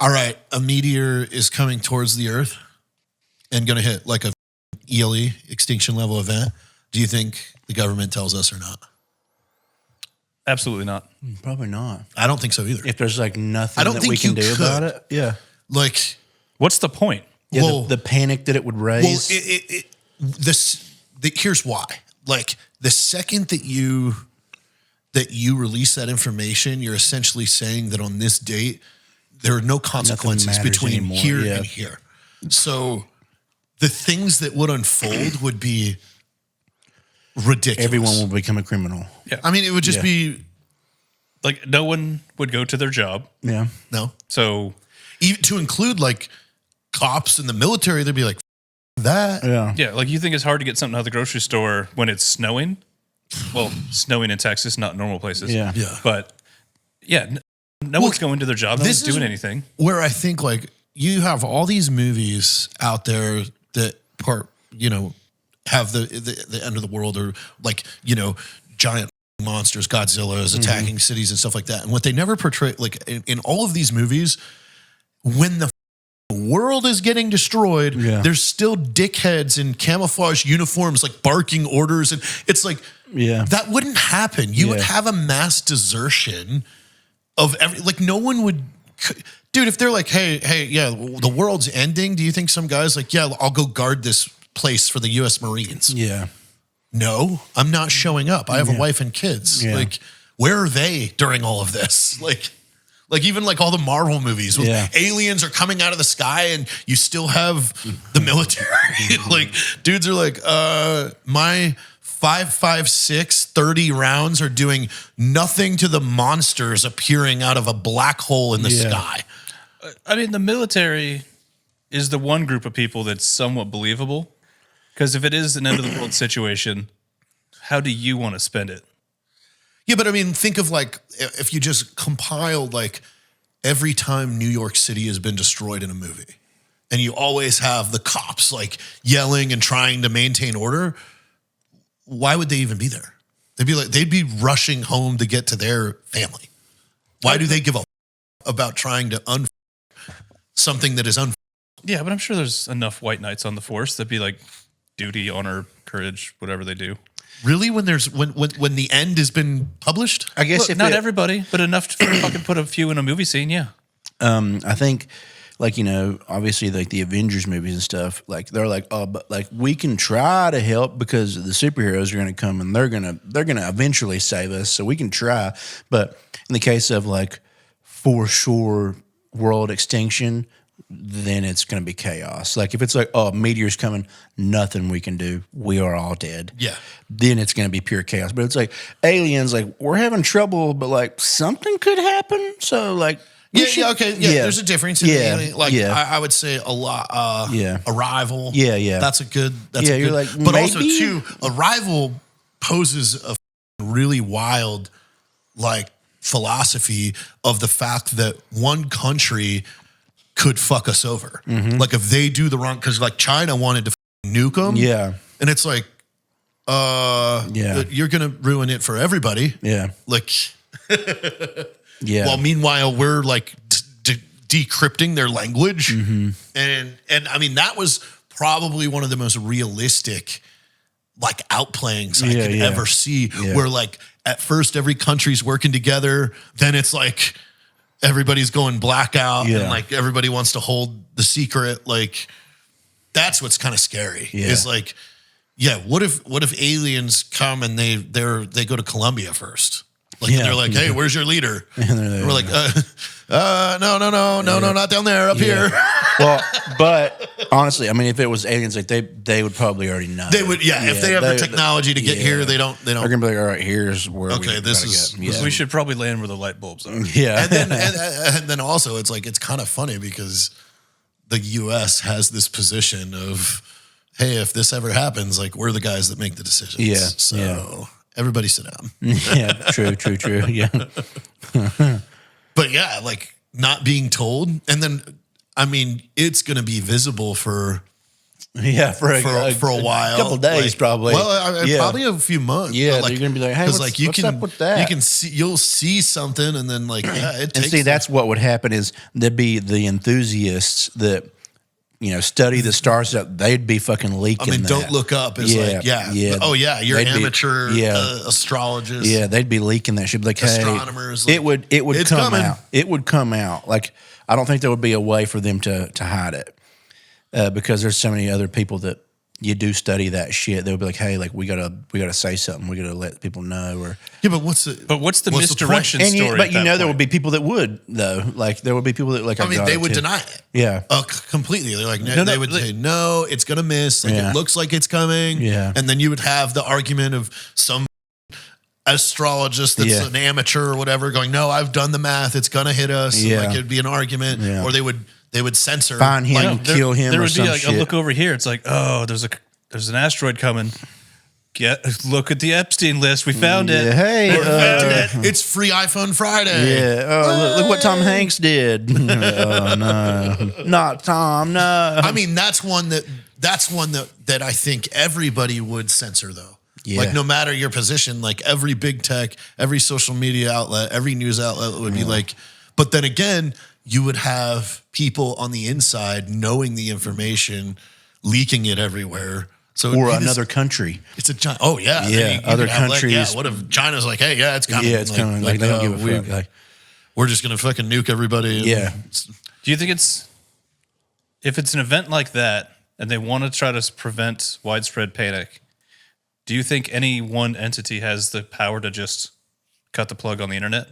all right, a meteor is coming towards the Earth and going to hit like a ELE, extinction level event. Do you think the government tells us or not? Absolutely not. Probably not. I don't think so either. If there's like nothing I don't that think we can you do could. about it. Yeah. Like, What's the point? Yeah, well, the panic that it would raise. Here's why. Like, the second that you release that information, you're essentially saying that on this date, there are no consequences matters between anymore. here Yeah. and here. So the things that would unfold would be ridiculous. Everyone will become a criminal. I mean, it would just be Like, no one would go to their job. Yeah. no. So, Even to include like cops in the military, they'd be like that. Yeah. yeah, like you think it's hard to get something out of the grocery store when it's snowing? Well, snowing in Texas, not normal places. Yeah. Yeah. But, yeah, no one's going to their job. No this one's is doing anything. Where I think like you have all these movies out there that have the end of the world, or like, giant monsters, Godzilla is attacking cities and stuff like that. And what they never portray, like in all of these movies, when the world is getting destroyed, there's still dickheads in camouflage uniforms like barking orders, and it's like that wouldn't happen. You would have a mass desertion of no one would. Dude, if they're like, hey, the world's ending, do you think some guy's like, yeah, I'll go guard this place for the U.S. Marines? Yeah. No, I'm not showing up. I have a wife and kids. Yeah. Like, where are they during all of this? Like even like all the Marvel movies with aliens are coming out of the sky and you still have the military. Like, dudes are like, my 5.56 30 rounds are doing nothing to the monsters appearing out of a black hole in the sky. I mean, the military is the one group of people that's somewhat believable. Because if it is an end of the world situation, how do you want to spend it? Yeah, but I mean, think of like if you just compiled like every time New York City has been destroyed in a movie, and you always have the cops like yelling and trying to maintain order. Why would they even be there? They'd be rushing home to get to their family. Why do they give a about trying to something that is Yeah, but I'm sure there's enough white knights on the force that'd be like duty, honor, courage, whatever they do. Really? When the end has been published? I guess Look, not everybody, but enough to fucking put a few in a movie scene. Yeah. I think, like, obviously, like the Avengers movies and stuff, like they're like, oh, but like we can try to help because the superheroes are going to come and they're gonna eventually save us, so we can try. But in the case of like for sure world extinction, then it's going to be chaos. Like if it's like, oh, meteor's coming, nothing we can do, we are all dead. Yeah. Then it's going to be pure chaos. But it's like aliens, like we're having trouble, but like something could happen. So like. Okay. Yeah, there's a difference. I would say a lot. Arrival. Yeah. That's a good. You're like, but maybe? also too, Arrival poses a really wild, like philosophy of the fact that one country could fuck us over. Mm-hmm. Like if they do the wrong, because like China wanted to nuke them. Yeah. And it's like, you're gonna ruin it for everybody. Yeah. Like. Yeah. Well, meanwhile, we're like decrypting their language, and I mean that was probably one of the most realistic like outplayings I could ever see. Yeah. Where like at first every country's working together, then it's like everybody's going blackout, and like everybody wants to hold the secret. Like that's what's kind of scary. Yeah. Is like, what if aliens come and they go to Colombia first? Like they're like, hey, where's your leader? And we're like, no, not down there, up here. Well, but honestly, I mean, if it was aliens, like they would probably already know. They would, if they have the technology to get here, they don't. They're gonna be like, all right, here's where. Okay, this is. We should probably land where the light bulbs are. Yeah, and then also it's like it's kind of funny because the U.S. has this position of, hey, if this ever happens, like we're the guys that make the decisions. Yeah, so. Everybody sit down. Yeah, true. Yeah. But yeah, like not being told. And then, I mean, it's going to be visible for Yeah, for a while, couple days, like, probably. Well, probably a few months. Yeah, but you're gonna be like, hey, what's up with that? You can see, you'll see something, and then like, yeah, it takes. And see, that's what would happen is there'd be the enthusiasts that study the stars. They'd be fucking leaking. I mean, that. Don't Look Up is oh yeah, you're amateur astrologists. Yeah, they'd be leaking that shit. Like, astronomers. Hey, it would come coming. out. It would come out. Like, I don't think there would be a way for them to hide it because there's so many other people that you do study that shit. They'll be like, hey, like we gotta say something. We gotta let people know. Or yeah, but what's the misdirection story? But there would be people that would though. Like there would be people that like. I mean, they would deny it. Yeah, completely. They're like, they would say, no, it's gonna miss. Like it looks like it's coming. Yeah, and then you would have the argument of some astrologist that's an amateur or whatever going, no, I've done the math. It's gonna hit us. Yeah, like it'd be an argument, or they would censor, find him, kill him. There or would be like shit. a look over here. It's like, oh, there's an asteroid coming. Look at the Epstein list. We found it. Hey, we found it. It's free iPhone Friday. Yeah. Oh, look what Tom Hanks did. Oh no, not Tom. No. I mean, that's one that I think everybody would censor though. Yeah. Like no matter your position, like every big tech, every social media outlet, every news outlet would be like, but then again, you would have people on the inside knowing the information, leaking it everywhere. So or another country. It's a giant. Oh yeah, yeah. Other countries. Like, what if China's like, hey, yeah, it's coming. Yeah, it's coming. Like they don't give a fuck. Like, we're just gonna fucking nuke everybody. Yeah. Do you think if it's an event like that and they want to try to prevent widespread panic? Do you think any one entity has the power to just cut the plug on the internet?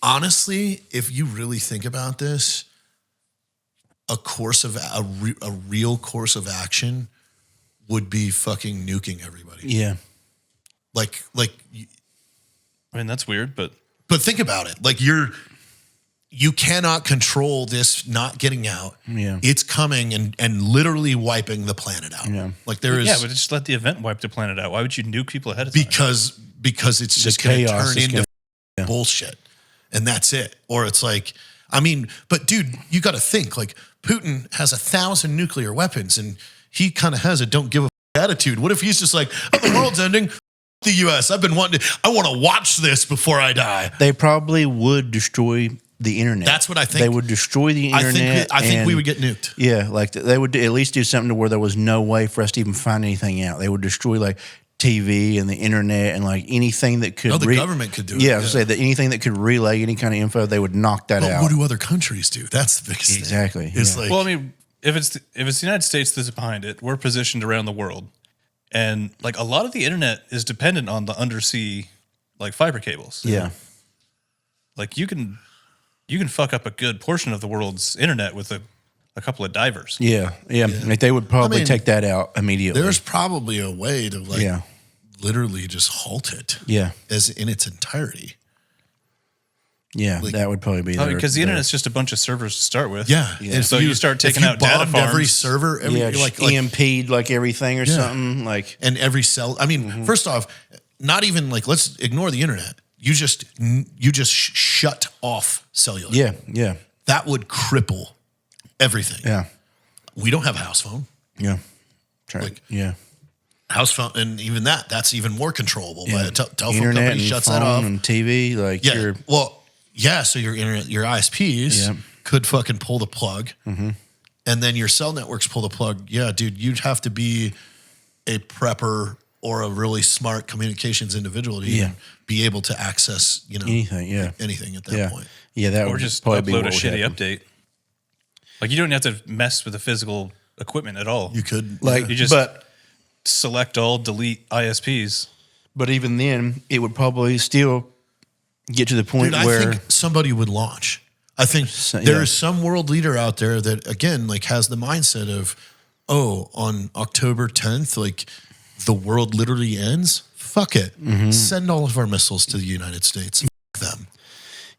Honestly, if you really think about this, a real course of action would be fucking nuking everybody. Yeah. Like I mean, that's weird, but think about it. Like you cannot control this not getting out. Yeah. It's coming and literally wiping the planet out. Yeah. Like there is. Yeah, but just let the event wipe the planet out. Why would you nuke people ahead of time? Because it's just going to turn into bullshit. And that's it. Or it's like, I mean, but dude, you got to think like Putin has 1,000 nuclear weapons and he kind of has a don't give a attitude. What if he's just like, oh, the world's ending? The U.S. I want to watch this before I die. They probably would destroy the internet. That's what I think. They would destroy the internet. I think we would get nuked. Yeah, like they would at least do something to where there was no way for us to even find anything out. They would destroy like TV and the internet and like anything that could. No, the government could do it. Yeah, I was say that anything that could relay any kind of info, they would knock that out. What do other countries do? That's the biggest thing. Exactly. It's like, well, I mean, if it's the United States that's behind it, we're positioned around the world, and like a lot of the internet is dependent on the undersea like fiber cables. Yeah, like you can fuck up a good portion of the world's internet with a couple of divers. Yeah. Like they would probably take that out immediately. There's probably a way to like literally just halt it. Yeah. As in its entirety. Yeah, like, that would probably be because the internet's just a bunch of servers to start with. Yeah. And so you start taking out data farms. Every server, like EMP'd like everything or something. Like and every cell. I mean, first off, not even like let's ignore the internet. You just shut off cellular. Yeah, yeah. That would cripple everything. Yeah. We don't have a house phone. Yeah. Like, house phone, and even that's even more controllable by a telephone internet company shuts that phone off. And TV, like so your internet, your ISPs could fucking pull the plug, and then your cell networks pull the plug. Yeah, dude, you'd have to be a prepper or a really smart communications individual to even be able to access, anything at that point. Yeah, that or would just probably upload be a shitty update. Like you don't have to mess with the physical equipment at all. You could, you just select all, delete ISPs. But even then, it would probably still get to the point where I think somebody would launch. I think there is some world leader out there that again, like, has the mindset of, on October 10th, like the world literally ends. Fuck it, send all of our missiles to the United States. Fuck them.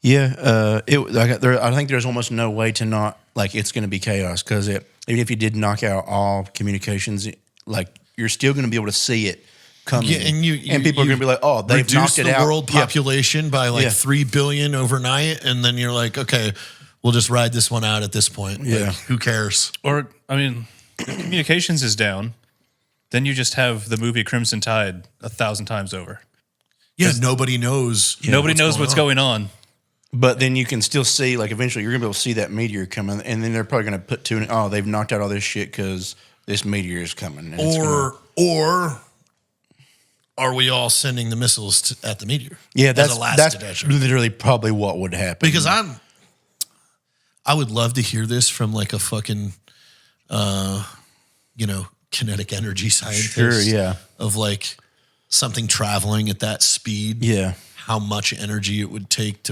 Yeah, I think there's almost no way to not, like, it's going to be chaos because even if you did knock out all communications, like, you're still going to be able to see it coming. Yeah, and people are going to be like, oh, they've knocked it out. Reduce the world population by like 3 billion overnight, and then you're like, okay, we'll just ride this one out at this point. Yeah. Like, who cares? Or, I mean, if communications is down, then you just have the movie Crimson Tide 1,000 times over. Yeah, nobody knows. Nobody knows what's going on. But then you can still see, like, eventually you're going to be able to see that meteor coming, and then they're probably going to put two in. Oh, they've knocked out all this shit because this meteor is coming. And Or are we all sending the missiles at the meteor? yeah, as a last that's ditch? literally probably what would happen. Because I would love to hear this from like a fucking, kinetic energy scientist. Sure, yeah. Of like something traveling at that speed. Yeah. How much energy it would take to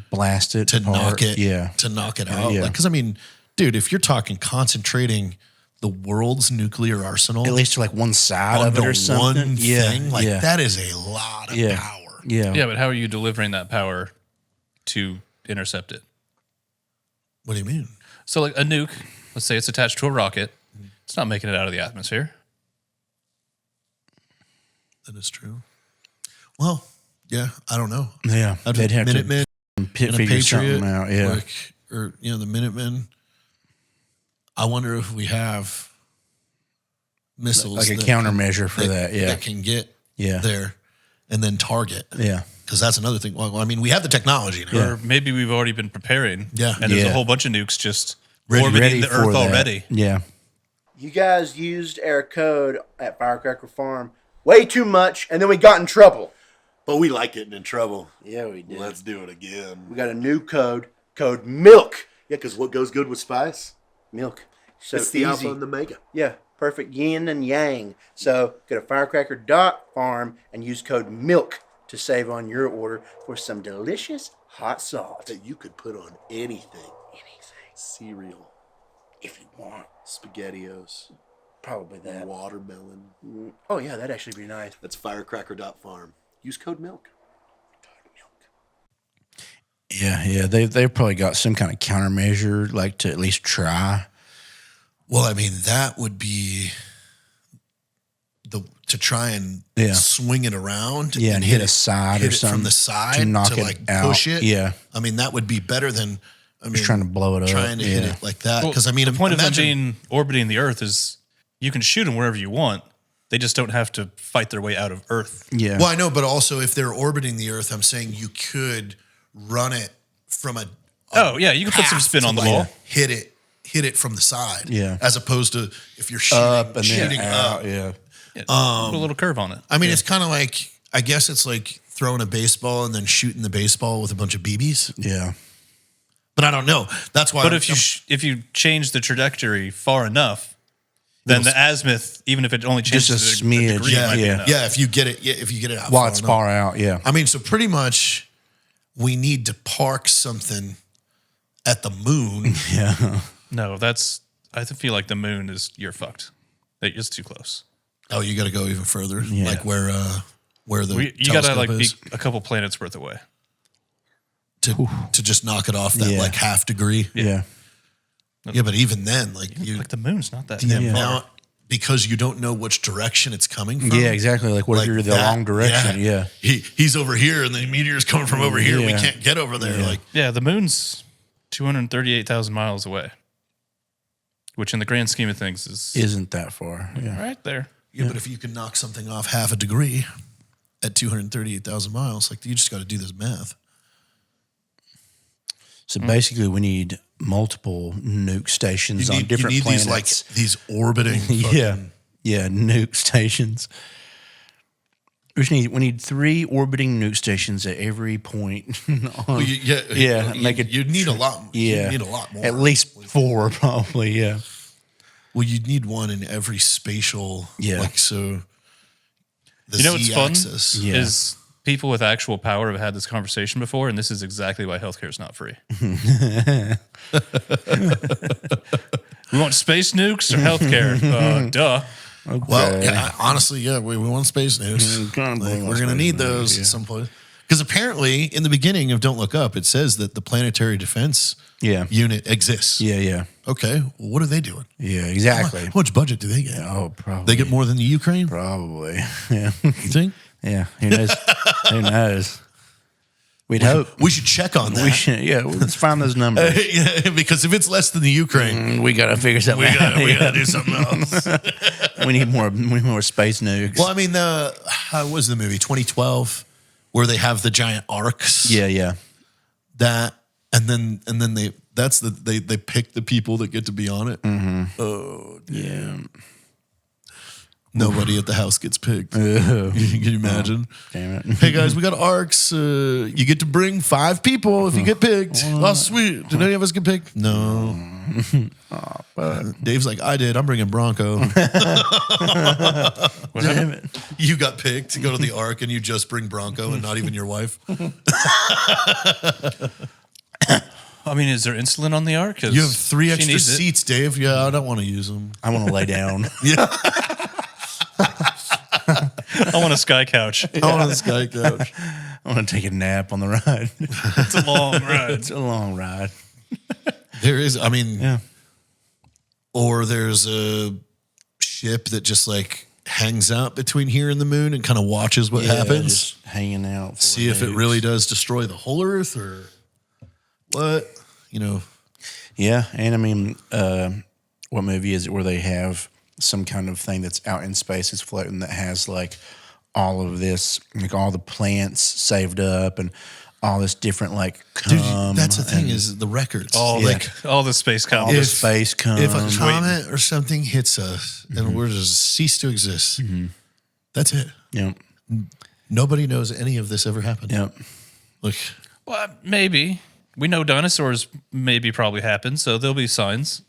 Blast it. knock it. Yeah. To knock it out. Yeah. Because I mean, dude, if you're talking concentrating the world's nuclear arsenal At least to like one side of it onto or something. one thing, like yeah. that is a lot of power. Yeah. Yeah, but how are you delivering that power to intercept it? What do you mean? So, like a nuke, let's say it's attached to a rocket, it's not making it out of the atmosphere. That is true. Well, yeah, I don't know. Yeah. I'd They'd have Minutemen to and a figure something Patriot, out. Yeah. like, or the Minutemen. I wonder if we have missiles, Like a that countermeasure for that. Yeah. that can get Yeah. there and then target. Yeah. Because that's another thing. Well, I mean, we have the technology now. Or maybe we've already been preparing. Yeah. And there's Yeah. a whole bunch of nukes just Ready orbiting the for Earth that. already. Yeah. You guys used our code at Firecracker Farm way too much, and then we got in trouble. But we like getting in trouble. Yeah, we did. Let's do it again. We got a new code, code MILK. Yeah, because what goes good with spice? Milk. So It's the easy. alpha and the mega. Yeah, perfect yin and yang. So go to firecracker.farm and use code MILK to save on your order for some delicious hot sauce. That you could put on anything. Anything. Cereal, If you want. SpaghettiOs, Probably that. watermelon. Oh, yeah, that'd actually be nice. That's firecracker.farm. Use code MILK. Yeah. Yeah. They've probably got some kind of countermeasure, like to at least try. Well, I mean, that would be to try and Yeah. swing it around. Yeah. And hit a side hit or it something from the side to knock it like out. push it. Yeah. I mean, that would be better than Trying to blow it up. trying to hit Yeah. it like that. Well, Because I mean, the point of them imagine- being orbiting the Earth is you can shoot them wherever you want. They just don't have to fight their way out of Earth. Yeah. Well, I know, but also if they're orbiting the Earth, I'm saying you could run it from a Oh, yeah, you can put some path spin to, on the like, ball. hit it from the side. Yeah. As opposed to if you're shooting Up and shooting then up. out. Yeah. Yeah, put a little curve on it. I mean, it's kind of like, I guess it's like throwing a baseball and then shooting the baseball with a bunch of BBs. Yeah. But I don't know. That's why. But if you change the trajectory far enough, then the azimuth, even if it only changes Just a a smidge, degree, yeah, might be yeah. enough. if you get it out While far it's enough. far out. Yeah. I mean, so pretty much we need to park something at the moon. Yeah. No, I feel like the moon you're fucked. It's too close. Oh, you got to go even further, Yeah. like where the You got to telescope be is a couple planets worth away. to just knock it off that Yeah. like half degree. Yeah. Yeah, but even then, like you Like the moon's not that the far. amount because you don't know which direction it's coming from. Yeah, exactly. Like what Like if you're the that, wrong direction? Yeah. He's over here, and the meteor's coming from over here. We Yeah. can't get over there. Yeah. Like, Yeah, the moon's 238,000 miles away, which in the grand scheme of things is Isn't that far? Yeah. right there. yeah, but if you can knock something off half a degree at 238,000 miles, like you just got to do this math. So basically, we need multiple nuke stations on different you need planets. these orbiting. yeah, yeah, nuke stations. We need 3 orbiting nuke stations at every point. Well, Yeah, make it- You need a lot. Yeah, you need a lot more. At least 4, probably. Yeah, Well, you'd need one in every spatial. Yeah. Like so. The You know what's fun Z-axis. Yeah. is people with actual power have had this conversation before, and this is exactly why healthcare is not free. We want space nukes or healthcare? Duh. Well, yeah, honestly, yeah, we want space nukes. kinda Like, want we're going to space need nukes, those yeah. at some point. Because apparently, in the beginning of Don't Look Up, it says that the planetary defense Yeah. unit exists. yeah, yeah, Okay, well, what are they doing? yeah. Exactly. How much budget do they get? Oh, probably. They get more than the Ukraine? Probably. Yeah. You think? Yeah. Who knows? Who knows? We'd hope. We should check on that. We should, yeah, let's find those numbers. Yeah, because if it's less than the Ukraine, We got to figure something out. we gotta do something else. We need more space nukes. Well, I mean, how was the movie 2012 where they have the giant arcs? Yeah. That and then they pick the people that get to be on it. Mm-hmm. Oh, Yeah. nobody at the house gets picked. Can you imagine? Damn it. Hey guys, we got arcs. You get to bring 5 people if you get picked. Oh, sweet. Did any of us get picked? No. Dave's like, I did. I'm bringing Bronco. Damn it. You got picked to go to the arc and you just bring Bronco and not even your wife. I mean, is there insulin on the ark? 'Cause You have 3 she extra needs it. seats, Dave. Yeah, I don't want to use them. I want to lay down. I want a sky couch. I want a sky couch. I want to take a nap on the ride. It's a long ride. It's a long ride. There is, I mean, Yeah. or there's a ship that just like hangs out between here and the moon and kind of watches what happens. Just hanging out. for See if it nukes. really does destroy the whole Earth or what. Yeah, and I mean, what movie is it where they have some kind of thing that's out in space, it's floating, that has like all of this, like all the plants saved up and all this different like Dude, cum that's the thing and is the records. All the space all comets. the space cum. If a comet or something hits us and we're just cease to exist, that's it. Yep. Nobody knows any of this ever happened. Yep. Well, maybe. We know dinosaurs maybe probably happened, so there'll be signs.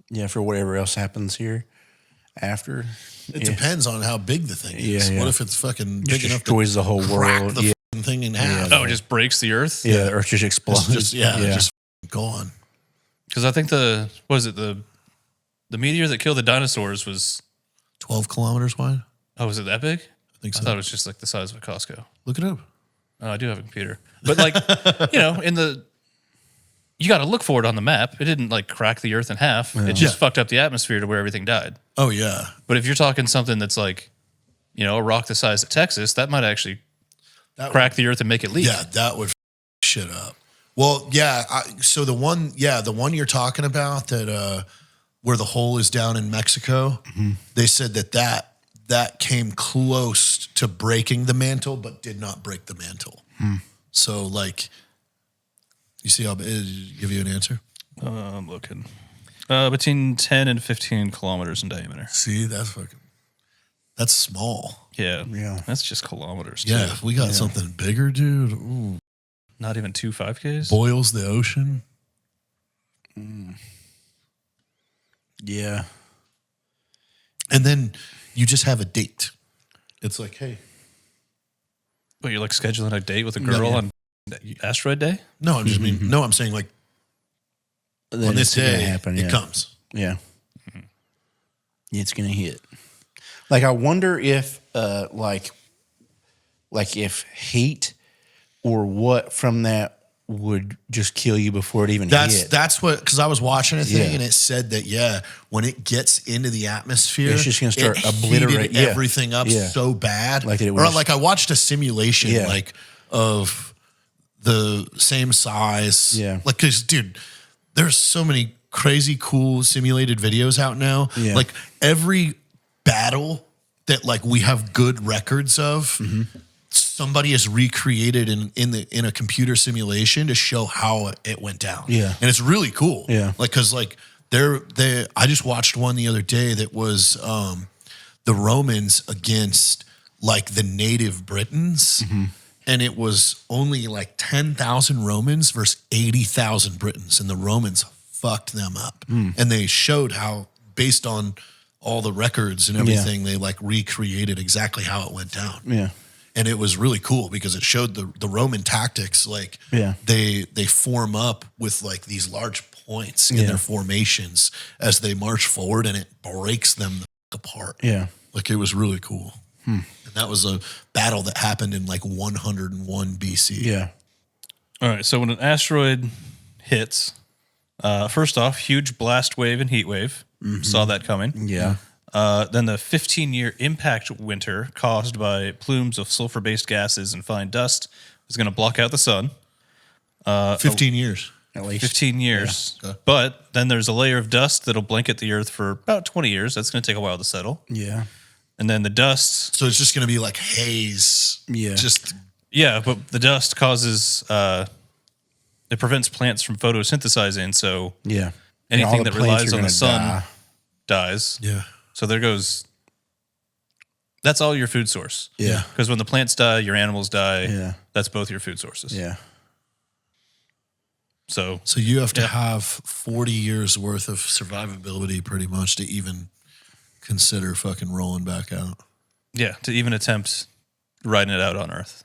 Yeah, for whatever else happens here after. It depends on how big the thing is. Yeah, yeah. What if it's fucking big enough to destroys the whole crack world? the Yeah. fucking thing in half? Oh, it just breaks the Earth? Yeah, the Earth just explodes. It's just gone. Because I think the meteor that killed the dinosaurs was, 12 kilometers wide? was it that big? I think I so. thought it was just like the size of a Costco. Look it up. Oh, I do have a computer. But like, you got to look for it on the map. It didn't like crack the Earth in half. It just fucked up the atmosphere to where everything died. Oh, yeah. But if you're talking something that's like, a rock the size of Texas, that might actually crack the Earth and make it leak. Yeah, that would shit up. Well, yeah. So the one you're talking about that where the hole is down in Mexico, they said that came close to breaking the mantle, but did not break the mantle. So like, you see how give you an answer? I'm looking. Between 10 and 15 kilometers in diameter. See, that's small. Yeah. Yeah. That's just kilometers. Too. Yeah, if we got something bigger, dude. Ooh, Not even 2 5Ks. boils the ocean. Yeah. And then you just have a date. It's like, hey. But you're like scheduling a date with a girl on asteroid day? No, I just mean, no, I'm saying like Then on this it's gonna day, happen, it comes. Yeah. It's gonna hit. Like I wonder if like if heat or what from that would just kill you before it even hit. That's what, because I was watching a thing Yeah. and it said that, when it gets into the atmosphere, It's just gonna start it obliterate- heated yeah. everything up Yeah. so bad. Like it or was- like I watched a simulation Yeah. like of the same size. Yeah. Like, because, dude, there's so many crazy cool simulated videos out now. Yeah. Like every battle that like we have good records of, somebody has recreated in a computer simulation to show how it went down. Yeah. And it's really cool. Yeah. Like, cause like I just watched one the other day that was the Romans against like the native Britons. And it was only like 10,000 Romans versus 80,000 Britons. And the Romans fucked them up. And they showed how, based on all the records and everything, they like recreated exactly how it went down. Yeah. And it was really cool because it showed the Roman tactics. Like they form up with like these large points in their formations as they march forward, and it breaks them apart. Yeah. Like it was really cool. And that was a battle that happened in like 101 BC. Yeah. All right. So when an asteroid hits, first off, huge blast wave and heat wave. Saw that coming. Yeah. Then the 15-year impact winter caused by plumes of sulfur-based gases and fine dust is going to block out the sun. 15 years. At least 15 years. Yeah. Okay. But then there's a layer of dust that'll blanket the Earth for about 20 years. That's going to take a while to settle. Yeah. And then the dust, So it's just going to be like haze. Yeah. Just but the dust causes, it prevents plants from photosynthesizing. So Yeah. And all anything the that plants relies are on the gonna sun die. dies. yeah. So there goes, that's all your food source. Yeah. Because when the plants die, your animals die. Yeah. That's both your food sources. Yeah. So So you have to have 40 years worth of survivability pretty much to even consider fucking rolling back out. yeah, to even attempt riding it out on Earth.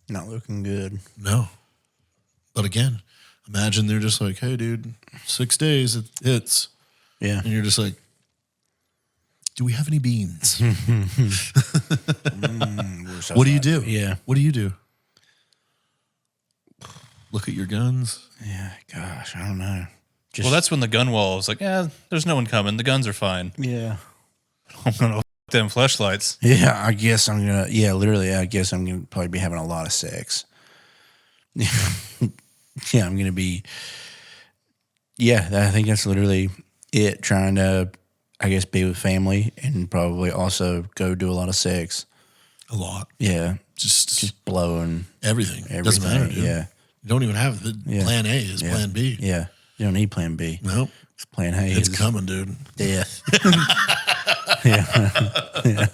Not looking good. No. But again, imagine they're just like, hey, dude, 6 days, it hits. Yeah. And you're just like, do we have any beans? What do you do? Yeah. What do you do? Look at your guns. Yeah. Gosh, I don't know. Just, Well, that's when the gun wall is like, there's no one coming. The guns are fine. yeah. I'm going to them fleshlights. Yeah, I guess I'm gonna. Yeah, literally, I guess I'm gonna probably be having a lot of sex. Yeah, I'm gonna be. Yeah, I think that's literally it. Trying to, I guess, be with family and probably also go do a lot of sex. A lot. Yeah, Just blowing everything. everything. Doesn't matter, dude. Yeah, You don't even have the Yeah. plan A is Yeah. plan B. yeah. You don't need Plan B. Nope. Plan A It's is coming, dude. death. yeah.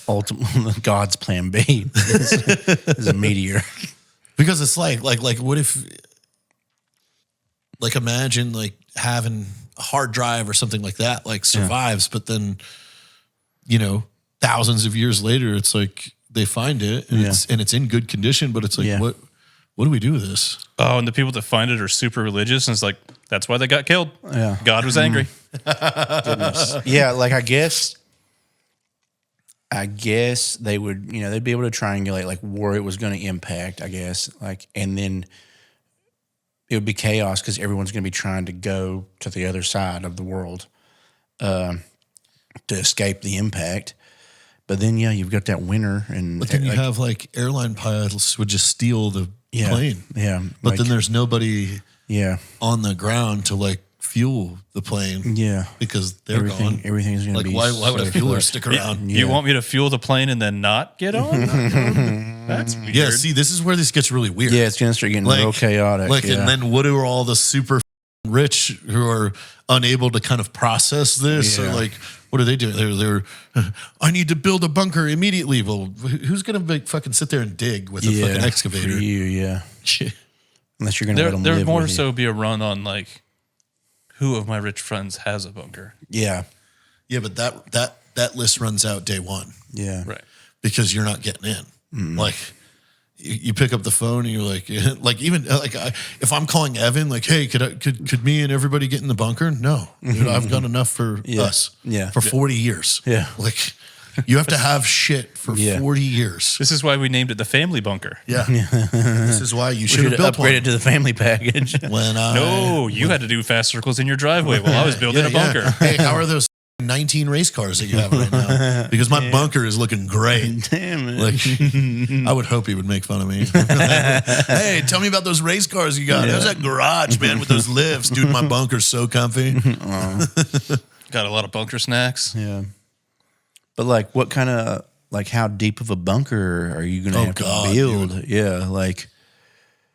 Ultimately, God's Plan B is a meteor. Because it's like what if like imagine like having a hard drive or something like that like survives, but then thousands of years later it's like they find it and it's in good condition, but it's like Yeah. what do we do with this? Oh, and the people that find it are super religious. And it's like, that's why they got killed. Yeah. God was angry. Yeah, like I guess they would, they'd be able to triangulate like where it was going to impact, I guess, like, and then it would be chaos because everyone's going to be trying to go to the other side of the world to escape the impact. But then, you've got that winter, and But then you have like airline pilots would just steal the plane. Yeah, But then there's nobody yeah, on the ground to like fuel the plane yeah, because they're gone. everything's going to Like be why would a so fueler close. stick around? You want me to fuel the plane and then not get on? That's weird. Yeah, see, this is where this gets really weird. Yeah, it's going to start getting real chaotic. Like, yeah. and then what are all the super rich who are unable to kind of process this? Or Yeah. like, what are they doing? They're I need to build a bunker immediately. Well, who's going to fucking sit there and dig with a fucking for excavator? you, yeah. Unless you're going to let them There live would more with you. so be a run on like, who of my rich friends has a bunker? Yeah, Yeah, but that list runs out day one yeah. Right. because you're not getting in. Like, you pick up the phone and you're like, even like if I'm calling Evan, like, hey, could me and everybody get in the bunker? No, dude, I've got enough for us. Yeah. For 40 years. Yeah. Like, you have to have shit for Yeah. 40 years. This is why we named it the family bunker. Yeah. This is why you should have built upgrade it one. to the family package. When No, you had to do fast circles in your driveway while I was building a bunker. Hey, how are those 19 race cars that you have right now? Because my bunker is looking great. Damn it. Like, I would hope he would make fun of me. Hey, tell me about those race cars you got. How's that garage, man, with those lifts? Dude, my bunker's so comfy. Got a lot of bunker snacks. Yeah. But like, what kind of, like, how deep of a bunker are you going to have God, to build? Yeah. Like,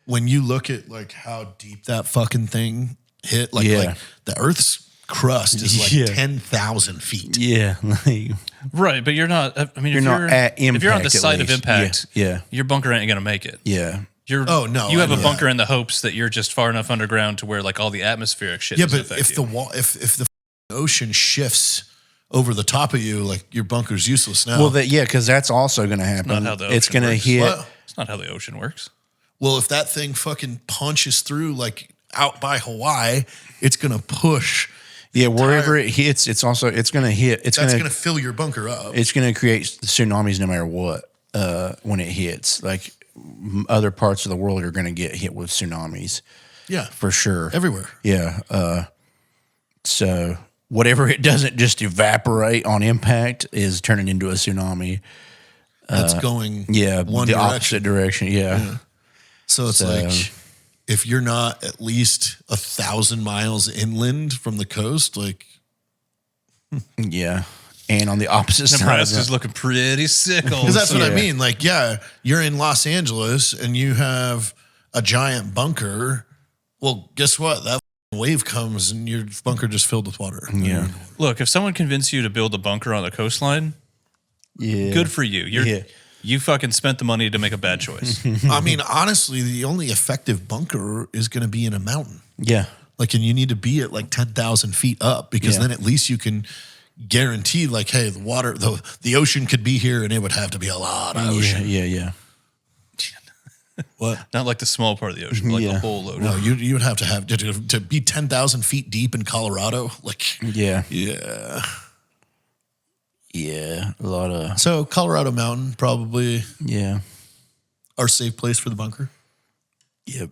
When you look at like how deep that fucking thing hit, like, Yeah. like the Earth's crust is like Yeah. 10,000 feet. yeah. Like, Right, but you're not. I mean, You're if not you're at if you're on the impact, at site of least. impact, Yeah. your bunker ain't gonna make it. yeah. You're Oh, no, you have I a know bunker in the hopes that you're just far enough underground to where like all the atmospheric shit. Yeah, doesn't but affect if you. the wall, if the ocean shifts over the top of you, like your bunker's useless now. Well, because that's also going to happen. not how the It's ocean going to works. hit. What? It's not how the ocean works. Well, if that thing fucking punches through like out by Hawaii, it's gonna push. Yeah, wherever it hits, it's going to hit. It's That's going gonna fill your bunker up. it's going to create tsunamis no matter what when it hits. Like, other parts of the world are going to get hit with tsunamis Yeah, for sure. everywhere. Yeah. So whatever it doesn't just evaporate on impact is turning into a tsunami. that's going Yeah, one the direction. opposite direction. Yeah. So it's So- like if you're not at least 1,000 miles inland from the coast, like Yeah. And on the opposite side. Nebraska's looking pretty sick. because that's what I Yeah. mean. Like, yeah, you're in Los Angeles and you have a giant bunker. Well, guess what? That wave comes and your bunker just filled with water. Yeah. Look, if someone convinced you to build a bunker on the coastline, Yeah. good for you. Yeah. You fucking spent the money to make a bad choice. I mean, honestly, the only effective bunker is going to be in a mountain. Yeah. Like, and you need to be at like 10,000 feet up because Yeah. then at least you can guarantee, like, hey, the water, the ocean could be here and it would have to be a lot of Yeah. ocean. Yeah. What? Not like the small part of the ocean, but like Yeah. the whole ocean. No, you would have to have to be 10,000 feet deep in Colorado. Like, Yeah. yeah. Yeah. A lot of, So Colorado Mountain, probably yeah. our safe place for the bunker. Yep.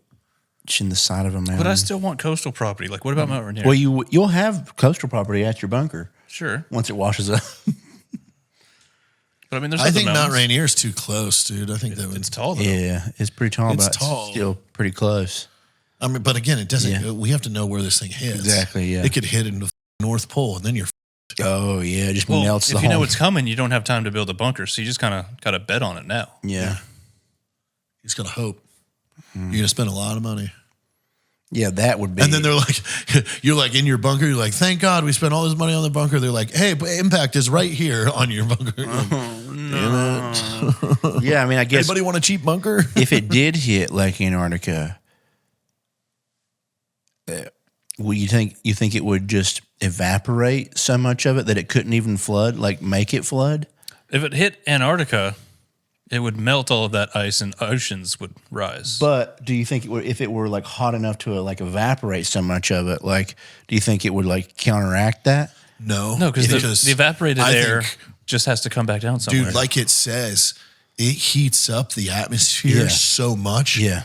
Just in the side of a mountain. But I still want coastal property. Like, what about Mount Rainier? Well, you'll have coastal property at your bunker Sure. once it washes up. But I mean, there's I other think Mount mountains. Rainier's too close, dude. I think that would. It's tall, though. Yeah, it's pretty tall, It's but tall. it's still pretty close. I mean, but again, it doesn't. Yeah. We have to know where this thing hits. Exactly, yeah. It could hit into the North Pole, and then you're. Oh yeah, it just Well, melts the if you know whole. it's coming, you don't have time to build a bunker. So you just kind of got to bet on it now. Yeah, You just gotta hope. Hmm. You're gonna spend a lot of money, yeah, that would be. and then they're like, you're like in your bunker. You're like, thank God we spent all this money on the bunker. They're like, hey, but impact is right here on your bunker. yeah, I mean, I guess Anybody want a cheap bunker? if it did hit Lake Antarctica, well, you think it would just evaporate so much of it that it couldn't even flood, like make it flood? If it hit Antarctica, it would melt all of that ice and oceans would rise. But do you think it would, if it were like hot enough to like evaporate so much of it, like do you think it would like counteract that? No, no, because the evaporated I air think, just has to come back down somewhere. dude, like it says, it heats up the atmosphere Yeah. so much. Yeah,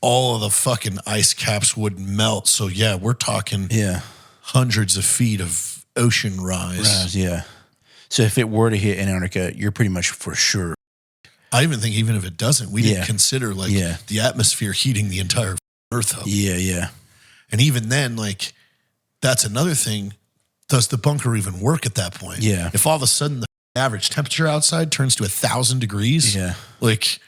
All of the fucking ice caps would melt. So yeah, we're talking yeah, hundreds of feet of ocean rise. yeah. So if it were to hit Antarctica, you're pretty much for sure. I even think even if it doesn't, we Yeah. didn't consider like Yeah. the atmosphere heating the entire Earth up. Yeah, yeah, And even then, like that's another thing. Does the bunker even work at that point? Yeah. If all of a sudden the average temperature outside turns to 1,000 degrees, yeah. like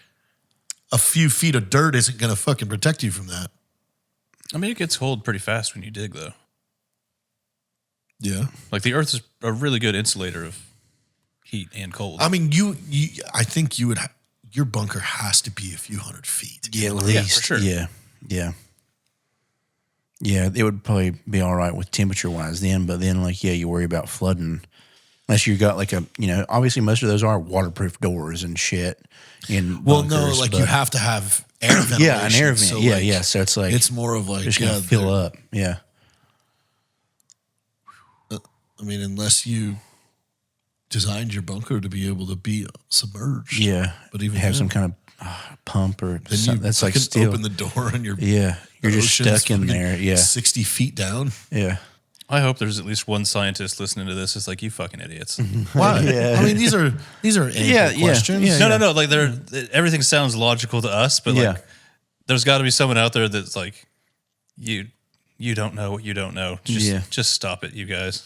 a few feet of dirt isn't going to fucking protect you from that. I mean, it gets cold pretty fast when you dig, though. Yeah. Like the Earth is a really good insulator of heat and cold. I mean, I think you would, your bunker has to be a few hundred feet. Yeah, at for least. sure. Yeah, yeah. Yeah, it would probably be all right with temperature wise then, but then like, yeah, you worry about flooding. Unless you got like a, obviously most of those are waterproof doors and shit. In Well, no, bunkers, like but- you have to have air ventilation. yeah, an air vent. so, yeah, like, yeah. So it's like It's more of like, just gonna yeah, fill up. Yeah, I mean, unless you designed your bunker to be able to be submerged. yeah. But even have then, some kind of pump or then something. you That's like fucking still. open the door on your Yeah, you're just ocean's stuck in fucking there. Yeah, 60 feet down. yeah. I hope there's at least one scientist listening to this. It's like, you fucking idiots. Why? Yeah. I mean, these are ample Yeah, yeah, questions. yeah. No. Like everything sounds logical to us, but Yeah. like there's got to be someone out there that's like, you don't know what you don't know. Just stop it, you guys.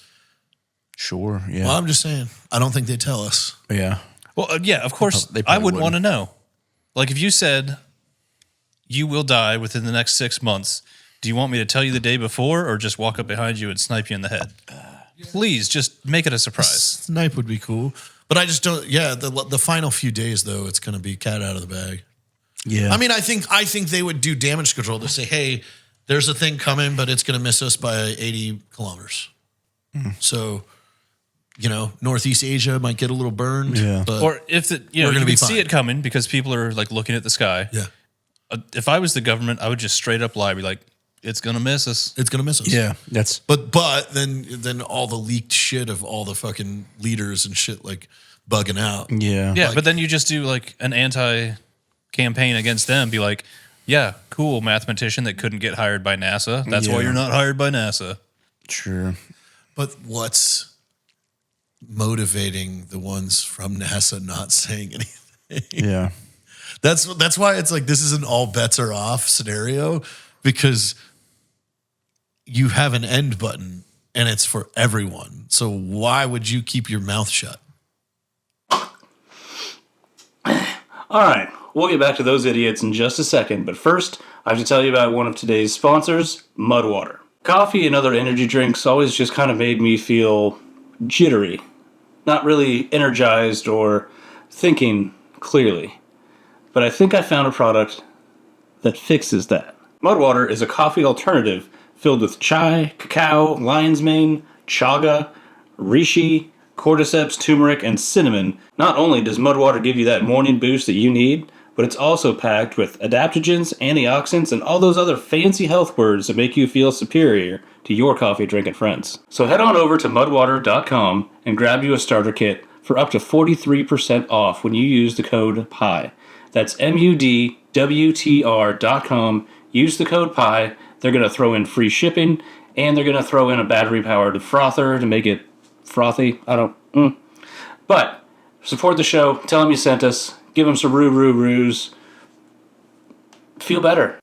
Sure. Yeah. Well, I'm just saying, I don't think they tell us. yeah. Well, yeah, of course. They I probably wouldn't want to know. Like if you said you will die within the next 6 months, do you want me to tell you the day before or just walk up behind you and snipe you in the head? Please, just make it a surprise. Snipe would be cool. But I just don't, yeah, the final few days, though, it's going to be cat out of the bag. Yeah. I mean, I think they would do damage control to say, hey, there's a thing coming, but it's going to miss us by 80 kilometers. So, Northeast Asia might get a little burned. Yeah. But Or if we're you gonna be can see fine. it coming because people are like looking at the sky. yeah, If I was the government, I would just straight up lie, be like, it's going to miss us. it's going to miss us. yeah. That's But then all the leaked shit of all the fucking leaders and shit like bugging out. yeah. Yeah, Like- but then you just do like an anti-campaign against them. Be like, yeah, cool mathematician that couldn't get hired by NASA. That's why Yeah. you're not hired by NASA. Sure. But what's motivating the ones from NASA not saying anything? Yeah. That's why it's like this is an all bets are off scenario, because you have an end button and it's for everyone. So why would you keep your mouth shut? All right, we'll get back to those idiots in just a second, but first, I have to tell you about one of today's sponsors, Mudwater. Coffee and other energy drinks always just kind of made me feel jittery, not really energized or thinking clearly. But I think I found a product that fixes that. Mudwater is a coffee alternative filled with chai, cacao, lion's mane, chaga, reishi, cordyceps, turmeric, and cinnamon. Not only does Mudwater give you that morning boost that you need, but it's also packed with adaptogens, antioxidants, and all those other fancy health words that make you feel superior to your coffee drinking friends. So head on over to mudwater.com and grab you a starter kit for up to 43% off when you use the code PIE. That's MUDWTR.com. Use the code PIE. They're going to throw in free shipping, and they're going to throw in a battery-powered frother to make it frothy. But support the show. Tell them you sent us. Give them some roos. Feel better.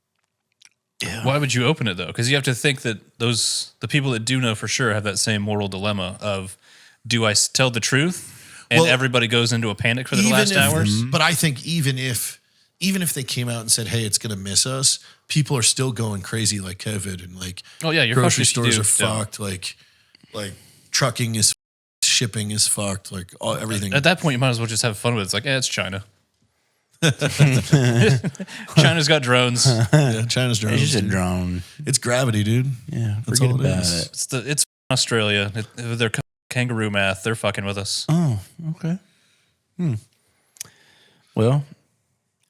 Yeah. Why would you open it though? Because you have to think that the people that do know for sure have that same moral dilemma of, do I tell the truth? And Well, everybody goes into a panic for the last if, hours. But I think even if they came out and said, "Hey, it's going to miss us," people are still going crazy like COVID, and like, Oh yeah, your grocery country stores are fucked. Like trucking is fucked, shipping is fucked. Like everything. At that point, you might as well just have fun with it. It's like, it's China. China's got drones. Yeah, China's drones. It's just a dude. drone. It's gravity, dude. Yeah. That's Forget all it about is. it. It's Australia. Their kangaroo math. They're fucking with us. Oh, okay. Well,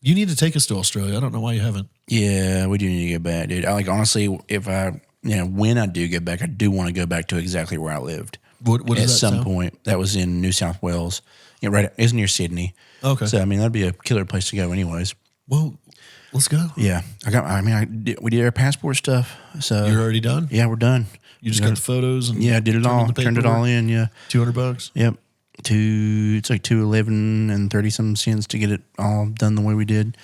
You need to take us to Australia. I don't know why you haven't. yeah, we do need to get back, dude. I like, honestly, if when I do get back, I do want to go back to exactly where I lived. What At is that some sound? point. That was in New South Wales. Yeah, right. It's near Sydney. Okay. So I mean, that'd be a killer place to go, anyways. Well, let's go. Yeah, we did our passport stuff. So You're already done. yeah, we're done. You just got the photos and Yeah, I did it turned in all. the Turned it all paperwork? in. Yeah. $200. Yep. It's like $211 and 30 some cents to get it all done the way we did.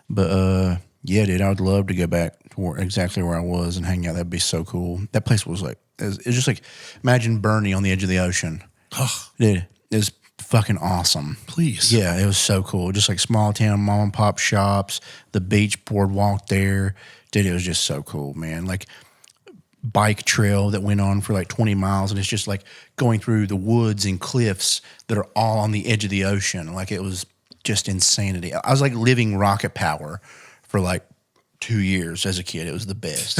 But yeah, dude, I would love to go back to exactly where I was and hang out. That'd be so cool. That place was like, it's just like, imagine Bernie on the edge of the ocean. Oh, Dude, it was fucking awesome. please. Yeah, it was so cool. Just like small town mom and pop shops, the beach boardwalk there. Dude, it was just so cool, man. Like bike trail that went on for like 20 miles, and it's just like going through the woods and cliffs that are all on the edge of the ocean. Like it was just insanity. I was like living rocket power for like 2 years as a kid. It was the best.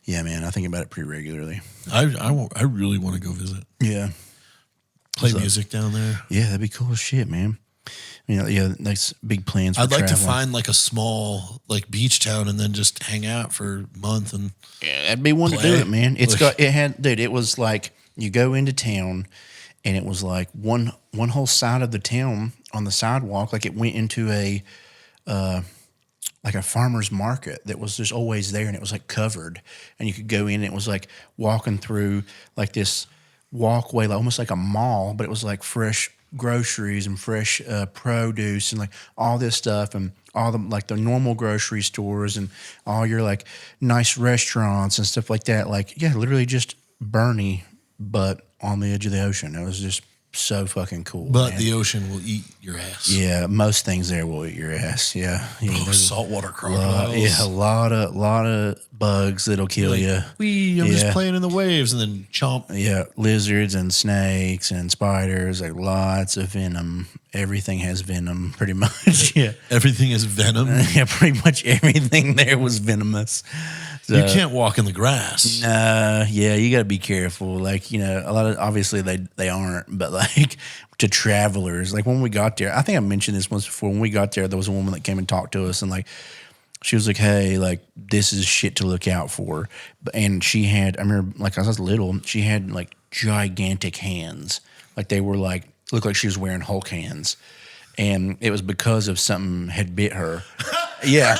Yeah, man, I think about it pretty regularly. I really want to go visit. Yeah. Play music down there. Yeah, that'd be cool as shit, man. Yeah, that's big plans for I'd like to traveling. find like a small like beach town and then just hang out for a month and Yeah, that'd be one to do Play. it, man. It was like you go into town and it was like one whole side of the town on the sidewalk, like it went into a like a farmer's market that was just always there, and it was like covered, and you could go in and it was like walking through like this walkway, like almost like a mall, but it was like fresh groceries and fresh produce and like all this stuff, and all the like the normal grocery stores and all your like nice restaurants and stuff like that. Like, yeah, literally just Bernie, but on the edge of the ocean. It was just so fucking cool. but man. the ocean will eat your ass. Yeah, most things there will eat your ass. Yeah, Oh, there's saltwater crocodiles. a lot of bugs that'll kill you. I'm just Yeah. playing in the waves and then chomp. Yeah, lizards and snakes and spiders, like lots of venom. Everything has venom, pretty much. Yeah, Everything is venom. yeah, pretty much everything there was venomous. So, You can't walk in the grass. yeah, you got to be careful. Like, a lot of, obviously they aren't, but like to travelers, like when we got there, I think I mentioned this once before. When we got there, there was a woman that came and talked to us, and like she was like, "Hey, like this is shit to look out for." And she had, I remember, like as I was little, she had like gigantic hands, like they were like looked like she was wearing Hulk hands, and it was because of something had bit her. Yeah.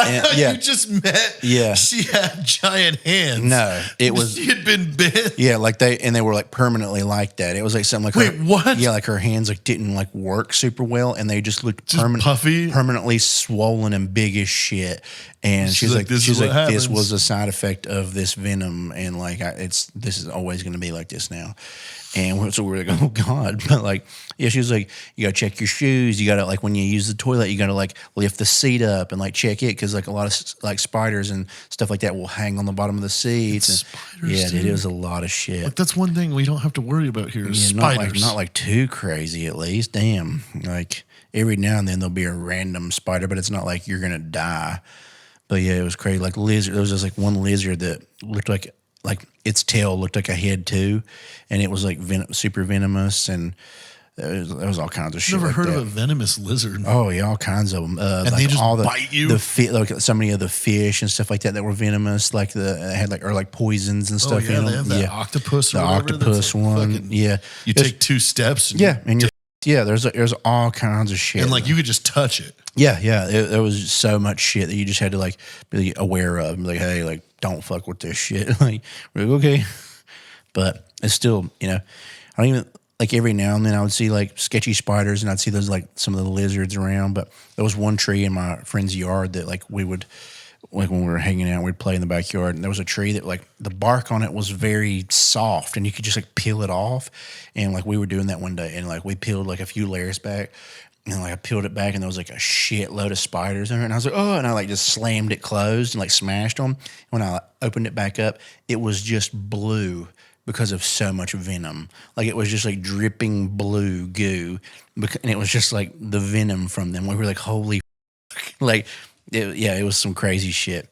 And, yeah. You just met. Yeah. She had giant hands. No, it was. She had been bit. Yeah, like they were like permanently like that. It was like something like Wait, what? Yeah, like her hands like didn't like work super well, and they just looked puffy? permanently swollen and big as shit. And she's like, "This she's is what like, this happens." was a side effect of this venom, and like this is always going to be like this now. And so we're like, oh God. But like, yeah, she was like, you got to check your shoes. You got to, like, when you use the toilet, you got to, like, lift the seat up and, like, check it. Because, like, a lot of, like, spiders and stuff like that will hang on the bottom of the seats. And, spiders, yeah, dude, it was a lot of shit. Like, that's one thing we don't have to worry about here is Yeah, spiders. not like too crazy, at least. Damn. Like, every now and then there'll be a random spider, but it's not like you're going to die. But, yeah, it was crazy. Like, lizard. There was just, like, one lizard that looked like its tail looked like a head too, and it was like super venomous, and there was all kinds of shit. Never like heard that. of a venomous lizard. Oh yeah, all kinds of them. And like they just all bite you? like so many of the fish and stuff like that were venomous. Like had like poisons and stuff. Oh, yeah, in they them. have that octopus or the whatever that's octopus like one. fucking- Yeah, You take 2 steps. And and there's all kinds of shit. And like you could just touch it. Yeah. There was so much shit that you just had to like be aware of. And be like, hey, like don't fuck with this shit. Like, we're like, okay, but it's still, I don't even like every now and then I would see like sketchy spiders, and I'd see those like some of the lizards around. But there was one tree in my friend's yard that like we would. Like when we were hanging out, we'd play in the backyard, and there was a tree that like the bark on it was very soft, and you could just like peel it off. And like we were doing that one day, and like we peeled like a few layers back, and like I peeled it back, and there was like a shitload of spiders in there, and I was like, oh, and I like just slammed it closed and like smashed them. When I opened it back up, it was just blue because of so much venom. Like it was just like dripping blue goo, and it was just like the venom from them. We were like, holy, like. It was some crazy shit.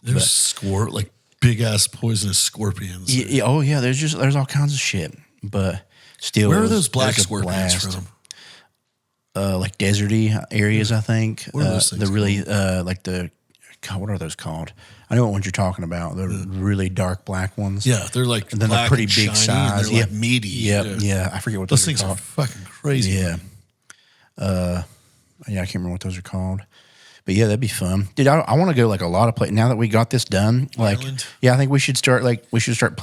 There's like big ass poisonous scorpions. Yeah, oh yeah, there's all kinds of shit, but still. Where are those black it was a scorpions blast. from? Like deserty areas, I think. What are those things the really like the God, what are those called? I know what ones you're talking about. The really dark black ones. Yeah, they're like and then they're black pretty and big shiny, and size. they're like meaty. Yeah. I forget what Those those things are are called. fucking crazy. Yeah. Yeah, I can't remember what those are called. But yeah, that'd be fun, dude. I want to go like a lot of places now that we got this done. Like, Ireland. yeah, I think we should start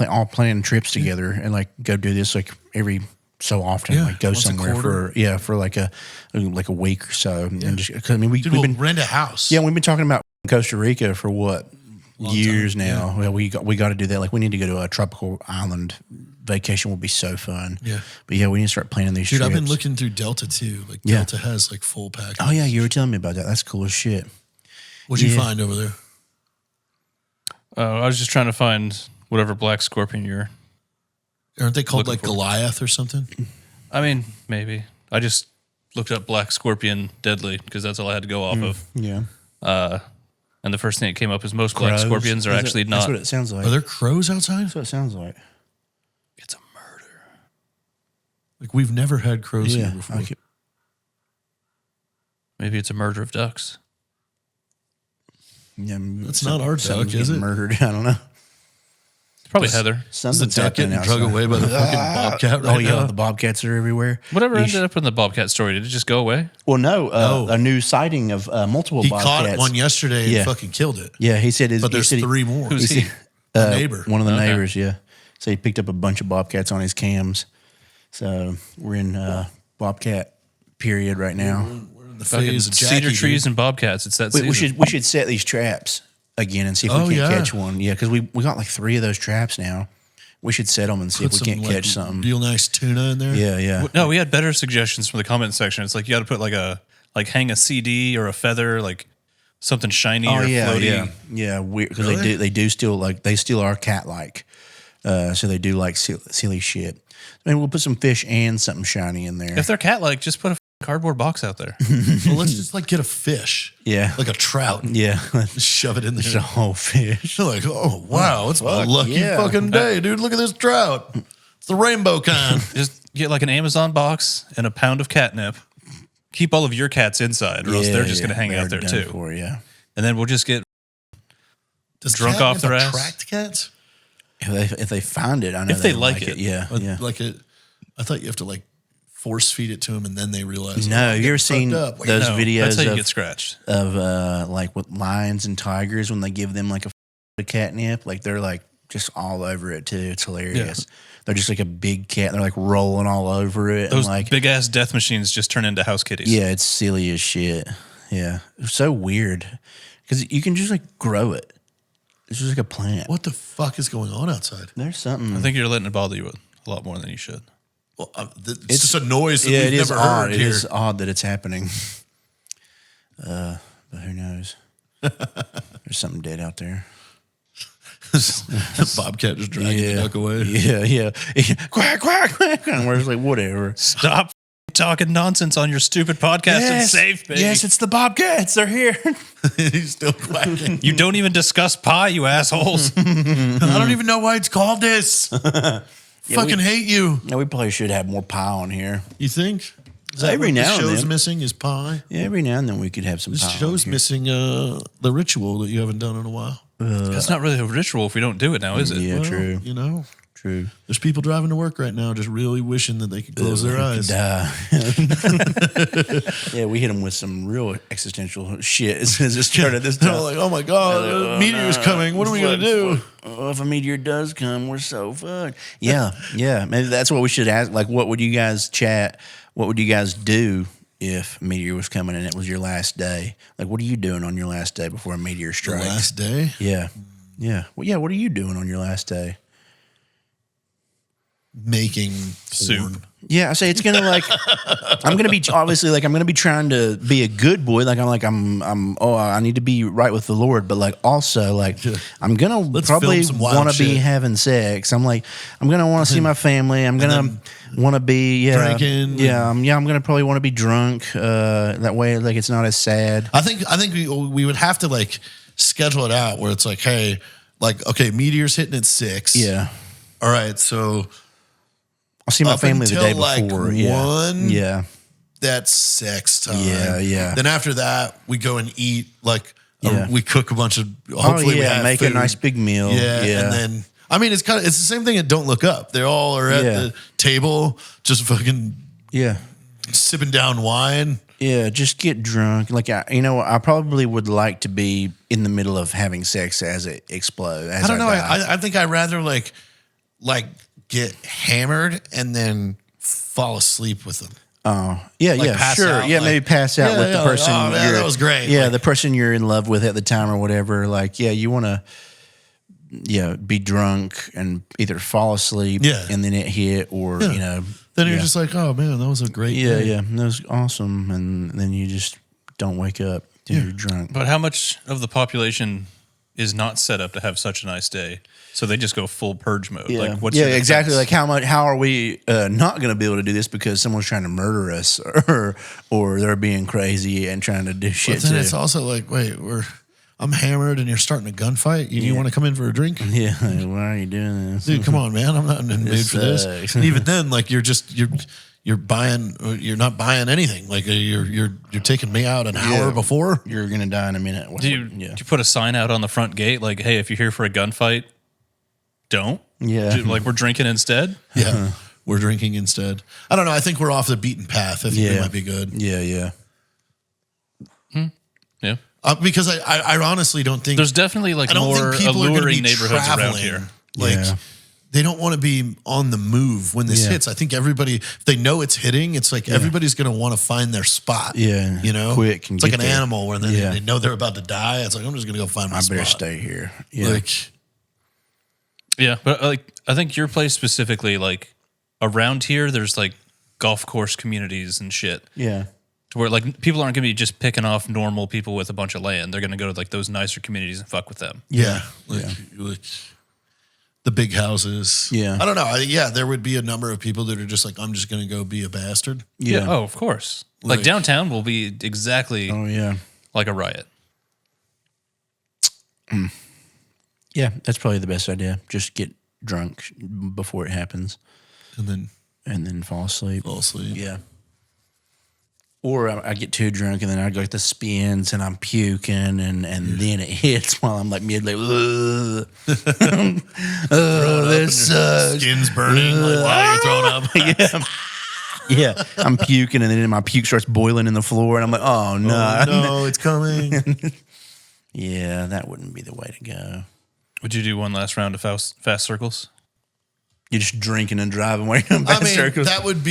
all planning trips together and like go do this like every so often. Yeah, like go once a somewhere quarter. for like a week or so. And just because I mean Dude, we've we'll been rent a house. we've been talking about Costa Rica for what Long years time, now. Well, we got to do that. Like we need to go to a tropical island vacation. Will be so fun. Yeah. But yeah, we need to start planning these. Dude, trips. I've been looking through Delta too. Like Yeah. Delta has like full package. Oh yeah, you were telling me about that. That's cool as shit. What'd you Yeah. find over there? I was just trying to find whatever black scorpion you're. Aren't they called Looking like for- Goliath or something? I mean, maybe. I just looked up black scorpion deadly because that's all I had to go off of. Yeah. And the first thing that came up is most black Crows. scorpions are Is it- actually That's not. what it sounds like. Are there crows outside? That's what it sounds like. It's a murder. Like we've never had crows here before. Okay. Maybe it's a murder of ducks. Yeah, That's not our duck, something's is getting it? Murdered. I don't know. It's probably Heather. Is the Something's duck getting happening drug outside. away by the fucking bobcat right Oh yeah, now? the bobcats are everywhere. Whatever You ended up in the bobcat story, did it just go away? Well, no, No. a new sighting of multiple He bobcats. caught one yesterday and Yeah. fucking killed it. Yeah, he said. But there's 3 more. Who's he? A neighbor. One of the Okay. neighbors. Yeah, so he picked up a bunch of bobcats on his cams. So we're in bobcat period right now. We're in the Fucking phase of cedar Jackie, trees dude. and bobcats. It's that We season. should set these traps again and see if Oh, we can't yeah. catch one. Yeah, because we got like 3 of those traps now. We should set them and see Put if we some, can't like, catch something. real nice tuna in there. Yeah. No, we had better suggestions from the comment section. It's like you got to put hang a CD or a feather, like something shiny Oh or yeah, floaty. yeah. Weird because Really? they do still like they still are cat like, so they do like silly shit. I mean, we'll put some fish and something shiny in there. If they're cat-like, just put a cardboard box out there. Well, let's just like get a fish. Yeah, Like a trout. yeah, Just shove it in just a there. whole fish. You're like, oh, wow, it's my Fuck lucky yeah. fucking day, dude. Look at this trout. It's the rainbow kind. Just get like an Amazon box and a pound of catnip. Keep all of your cats inside, or else they're just going to hang out there too. Yeah, And then we'll just get Does Drunk off catnip their ass? attract cats? if they find it, I know If they they'll like it. Yeah, yeah. Like it. I thought you have to like force feed it to them, and then they realize. No, oh, I'm have you ever getting seen fucked up. those No, videos that's how you of, get scratched. like with lions and tigers when they give them like a catnip? Like they're like just all over it too. It's hilarious. They're just like a big cat. They're like rolling all over it. Those and like big ass death machines just turn into house kitties. yeah, it's silly as shit. Yeah, it's so weird because you can just like grow it. It's just like a plant. What the fuck is going on outside? There's something. I think you're letting it bother you a lot more than you should. Well, it's just a noise that yeah, we've it is never odd. heard It here. is odd that it's happening. But who knows? There's something dead out there. Bobcat just dragging the duck away. Yeah. Quack, quack, quack. And we're just like, whatever. Stop talking nonsense on your stupid podcast. It's safe, baby. Yes, it's the Bobcats. They're here. He's still quacking. You don't even discuss pie, you assholes. I don't even know why it's called this. Fucking hate you. No, we probably should have more pie on here. You think? Is that Every what now the and show's then. missing is pie. Yeah, every now and then we could have some This pie. show's on here. missing the ritual that you haven't done in a while. That's not really a ritual if we don't do it now, is it? Yeah, Well, true. You know, True. there's people driving to work right now just really wishing that they could close their eyes. Yeah, we hit them with some real existential shit as it started this They're time. all like, oh my God, a meteor's coming. What are we going to do? Oh, if a meteor does come, we're so fucked. Yeah. Maybe that's what we should ask. Like, what would you guys chat? What would you guys do if a meteor was coming and it was your last day? Like, what are you doing on your last day before a meteor The strikes? last day? Yeah. Well, yeah, what are you doing on your last day? Making Soup. porn. Yeah, I say it's gonna like I'm gonna be obviously like I'm gonna be trying to be a good boy. Like I need to be right with the Lord, but like also like I'm gonna Let's probably film some wild want to be shit. having sex. I'm gonna want to see my family. I'm gonna want to be drinking Yeah, I'm gonna probably want to be drunk. That way, like it's not as sad. I think we would have to like schedule it out where it's like, hey, like, okay, meteor's hitting at 6. Yeah, All right, so I'll see my up family the until, day like, before. Yeah, 1, yeah, that's sex time. Yeah. Then after that, we go and eat. Like, Yeah. we cook a bunch of. Hopefully, we have make food. a nice big meal. Yeah, and then I mean, it's the same thing at Don't Look Up. They all are at the table, just fucking yeah. sipping down wine. Yeah, just get drunk. Like I probably would like to be in the middle of having sex as it explodes. I don't know. I think I'd rather like get hammered and then fall asleep with them. Oh, yeah, Like yeah, pass sure. out, Yeah, like- maybe pass out Yeah, with the yeah, like, person. oh, man, that was great. Yeah, Like- the person you're in love with at the time or whatever. Like, yeah, you want to, be drunk and either fall asleep, Yeah. and then it hit, or Yeah. Then you're yeah. just like, oh man, that was a great yeah, day. yeah, that was awesome, and then you just don't wake up till you're drunk. But how much of the population is not set up to have such a nice day? So they just go full purge mode. Yeah, Like, what's yeah, your exactly. defense? Like how are we not going to be able to do this because someone's trying to murder us, or they're being crazy and trying to do shit But then too? it's also like, wait, I'm hammered and you're starting a gunfight. You want to come in for a drink? Yeah, like, why are you doing this? Dude, come on, man. I'm not in the mood for this. sucks. And even then, like you're buying, you're not buying anything. Like you're taking me out an hour before. You're gonna die in a minute. Do you put a sign out on the front gate like, hey, if you're here for a gunfight, don't? Yeah. Like we're drinking instead? Yeah, we're drinking instead. I don't know. I think we're off the beaten path. I think we might be good. Yeah. Yeah. Because I honestly don't think There's definitely like I don't more think people are going to alluring be neighborhoods around traveling. here. Like Yeah. they don't want to be on the move when this Yeah. hits. I think everybody, if they know it's hitting, it's like everybody's going to want to find their spot. Yeah. You know, Quick and it's like get an there. animal where then Yeah. they know they're about to die. It's like, I'm just going to go find my I spot. better stay here. Yeah. Like, Yeah, but like I think your place specifically, like around here, there's like golf course communities and shit. yeah. To where like people aren't gonna be just picking off normal people with a bunch of land. They're gonna go to like those nicer communities and fuck with them. yeah. Like the big houses. Yeah. I don't know. There would be a number of people that are just like, I'm just going to go be a bastard. Yeah. Oh, of course. Like Like- downtown will be exactly Oh yeah. like a riot. Yeah. That's probably the best idea. Just get drunk before it happens, And then fall asleep. fall asleep. Yeah. Or I get too drunk and then I go like the spins and I'm puking and then it hits while I'm like midly. Ugh. Oh, this sucks. Skin's burning. Like, while you're throwing up. Yeah, I'm puking, and then my puke starts boiling in the floor, and I'm like, oh no, no, it's coming. yeah, that wouldn't be the way to go. Would you do one last round of fast circles? You're just drinking and driving while you're in I fast mean, circles. that would